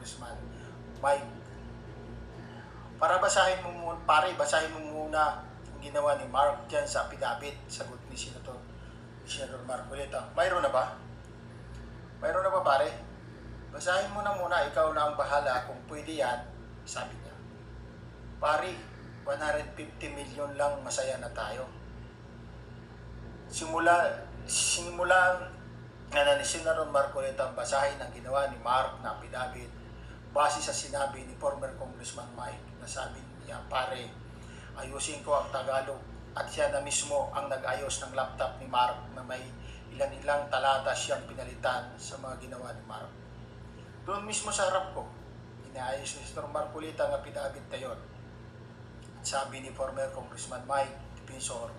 Congressman Mike. Para basahin mo muna, basahin mo muna ang ginawa ni Mark dyan sa affidavit, sagot ni Senator Marcoleta. Mayroon na ba? Mayroon na ba, pare? Basahin mo na muna, ikaw na ang bahala kung pwede yan, sabi niya. Pare, 150 million lang, masaya na tayo. Simula na ni Senator Marcoleta ang basahin ang ginawa ni Mark na affidavit base sa sinabi ni former Congressman Mike na sabi niya, pare, ayusin ko ang Tagalog, at siya na mismo ang nag-ayos ng laptop ni Mark na may ilan-ilang talata siyang pinalitan sa mga ginawa ni Mark. Doon mismo sa harap ko, inaayos ni Senator Marcoleta ang affidavit na yun. At sabi ni former Congressman Mike Defensor,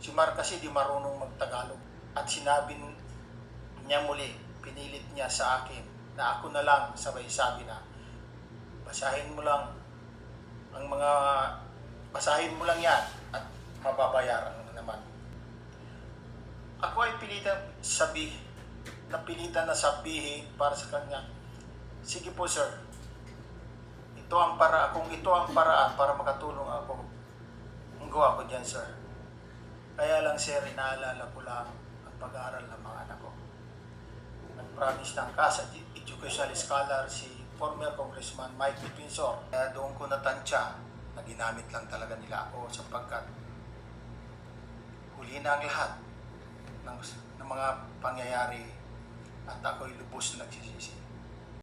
si Mark kasi di marunong magtagalog, at sinabi niya muli, pinilit niya sa akin na ako na lang, sabay sabi na, basahin mo lang yan at mababayaran naman. Ako ay napilitan na sabihin para sa kanya, sige po sir, kung ito ang paraan para makatulong ako, gawa ko dyan sir. Kaya lang sir, inaalala ko lang ang pag-aaral ng mga anak ko. Nag-promise ng CAS at educational scholar si former Congressman Mike Defensor. Kaya doon ko natansya na ginamit lang talaga nila ako sapagkat huli na ang lahat ng mga pangyayari at ako'y lubos na nagsisisi.